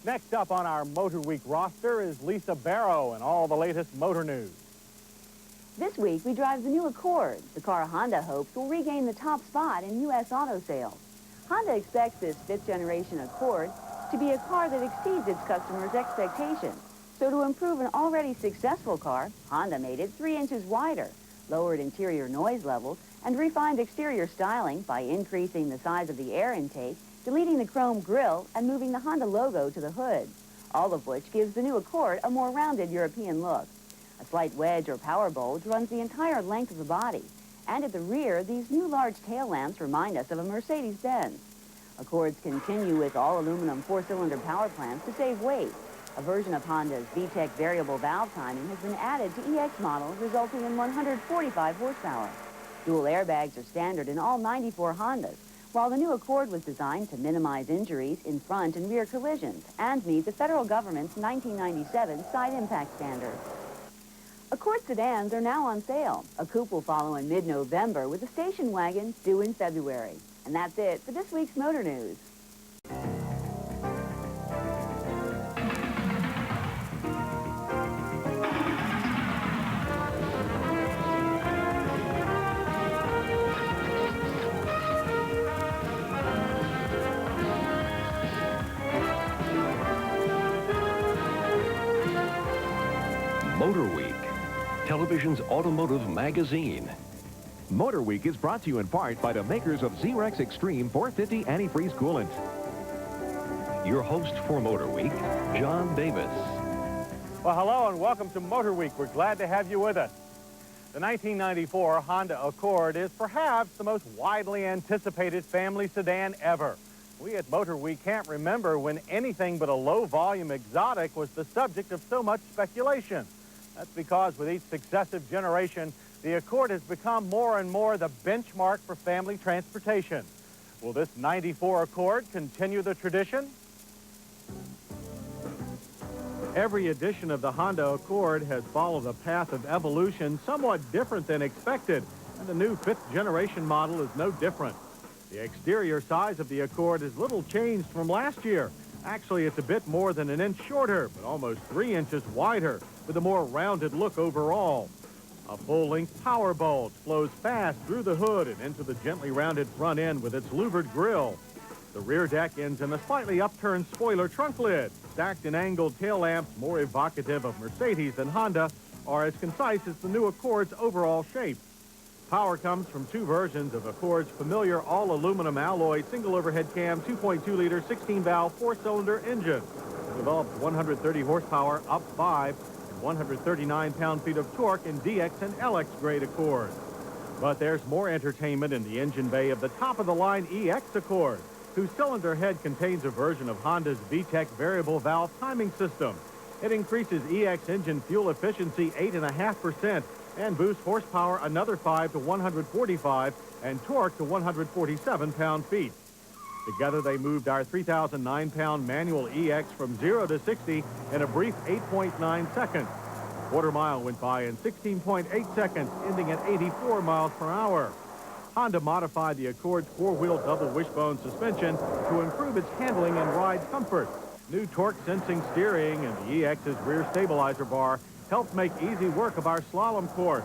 Next up on our Motor Week roster is Lisa Barrow and all the latest motor news. This week, we drive the new Accord, the car Honda hopes will regain the top spot in U.S. auto sales. Honda expects this fifth-generation Accord to be a car that exceeds its customers' expectations. So to improve an already successful car, Honda made it 3 inches wider, lowered interior noise levels, and refined exterior styling by increasing the size of the air intake, deleting the chrome grille, and moving the Honda logo to the hood, all of which gives the new Accord a more rounded European look. A slight wedge or power bulge runs the entire length of the body, and at the rear, these new large tail lamps remind us of a Mercedes-Benz. Accords continue with all-aluminum 4-cylinder power plants to save weight. A version of Honda's VTEC variable valve timing has been added to EX models, resulting in 145 horsepower. Dual airbags are standard in all 94 Hondas, while the new Accord was designed to minimize injuries in front and rear collisions and meet the federal government's 1997 side impact standard. Accord sedans are now on sale. A coupe will follow in mid-November with a station wagon due in February. And that's it for this week's Motor News. Motor Week, television's automotive magazine. Motor Week is brought to you in part by the makers of Z-Rex Extreme 450 antifreeze coolant. Your host for Motor Week, John Davis. Well, hello and welcome to Motor Week. We're glad to have you with us. The 1994 Honda Accord is perhaps the most widely anticipated family sedan ever. We at Motor Week can't remember when anything but a low-volume exotic was the subject of so much speculation. That's because with each successive generation, the Accord has become more and more the benchmark for family transportation. Will this 94 Accord continue the tradition? Every edition of the Honda Accord has followed a path of evolution somewhat different than expected, and the new fifth-generation model is no different. The exterior size of the Accord is little changed from last year. Actually, it's a bit more than an inch shorter, but almost 3 inches wider, with a more rounded look overall. A full-length power bulge flows fast through the hood and into the gently rounded front end with its louvered grille. The rear deck ends in a slightly upturned spoiler trunk lid. Stacked and angled tail lamps, more evocative of Mercedes than Honda, are as concise as the new Accord's overall shape. Power comes from 2 versions of Accord's familiar all-aluminum alloy single overhead cam 2.2-liter 16-valve 4-cylinder engine. It develops 130 horsepower up 5 and 139 pound-feet of torque in DX and LX grade Accord. But there's more entertainment in the engine bay of the top-of-the-line EX Accord, whose cylinder head contains a version of Honda's VTEC variable valve timing system. It increases EX engine fuel efficiency 8.5% and boosts horsepower another 5 to 145 and torque to 147 pound-feet. Together, they moved our 3,009-pound manual EX from 0 to 60 in a brief 8.9 seconds. A quarter mile went by in 16.8 seconds, ending at 84 miles per hour. Honda modified the Accord's 4-wheel double wishbone suspension to improve its handling and ride comfort. New torque-sensing steering and the EX's rear stabilizer bar helped make easy work of our slalom course.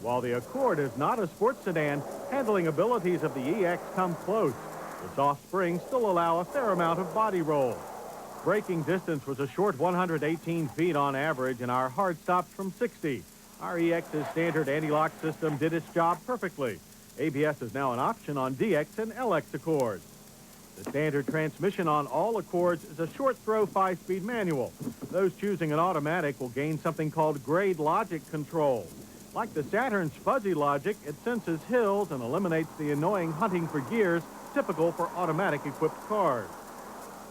While the Accord is not a sports sedan, handling abilities of the EX come close. The soft springs still allow a fair amount of body roll. Braking distance was a short 118 feet on average, and our hard stops from 60. Our EX's standard anti-lock system did its job perfectly. ABS is now an option on DX and LX Accords. The standard transmission on all Accords is a short-throw 5-speed manual. Those choosing an automatic will gain something called grade logic control. Like the Saturn's fuzzy logic, it senses hills and eliminates the annoying hunting for gears typical for automatic-equipped cars.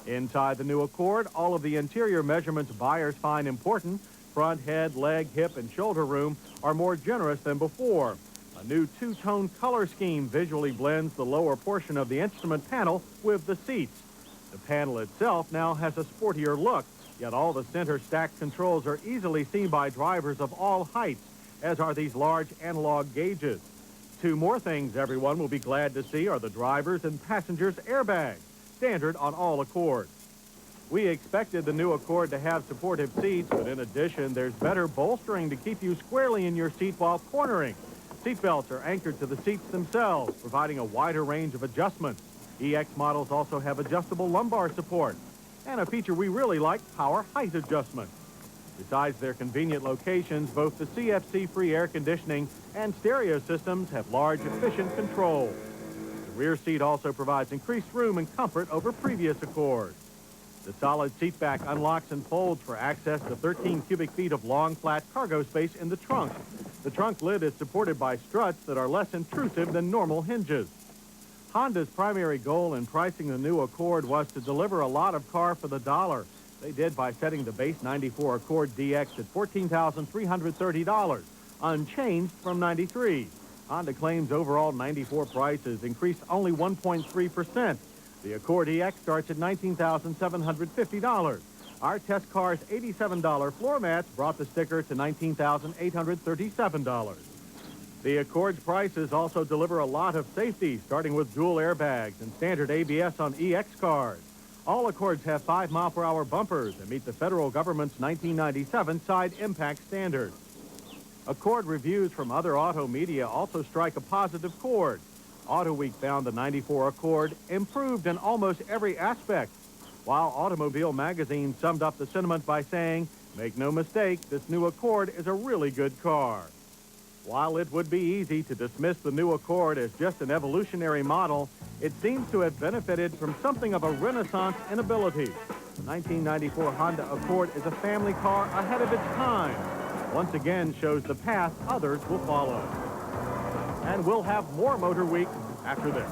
Inside the new Accord, all of the interior measurements buyers find important, front, head, leg, hip, and shoulder room, are more generous than before. A new 2-tone color scheme visually blends the lower portion of the instrument panel with the seats. The panel itself now has a sportier look, yet all the center stacked controls are easily seen by drivers of all heights, as are these large analog gauges. 2 more things everyone will be glad to see are the drivers and passengers' airbags, standard on all Accords. We expected the new Accord to have supportive seats, but in addition, there's better bolstering to keep you squarely in your seat while cornering. Seat belts are anchored to the seats themselves, providing a wider range of adjustments. EX models also have adjustable lumbar support, and a feature we really like, power height adjustment. Besides their convenient locations, both the CFC-free air conditioning and stereo systems have large, efficient control. The rear seat also provides increased room and comfort over previous Accords. The solid seat back unlocks and folds for access to 13 cubic feet of long, flat cargo space in the trunk. The trunk lid is supported by struts that are less intrusive than normal hinges. Honda's primary goal in pricing the new Accord was to deliver a lot of car for the dollar. They did by setting the base 94 Accord DX at $14,330, unchanged from 93. Honda claims overall 94 prices increased only 1.3%. The Accord EX starts at $19,750. Our test car's $87 floor mats brought the sticker to $19,837. The Accord's prices also deliver a lot of safety, starting with dual airbags and standard ABS on EX cars. All Accords have 5-mile-per-hour bumpers and meet the federal government's 1997 side impact standards. Accord reviews from other auto media also strike a positive chord. Auto Week found the 94 Accord improved in almost every aspect, while Automobile Magazine summed up the sentiment by saying, "Make no mistake, this new Accord is a really good car." While it would be easy to dismiss the new Accord as just an evolutionary model, it seems to have benefited from something of a renaissance in ability. The 1994 Honda Accord is a family car ahead of its time. Once again shows the path others will follow. And we'll have more Motor Week after this.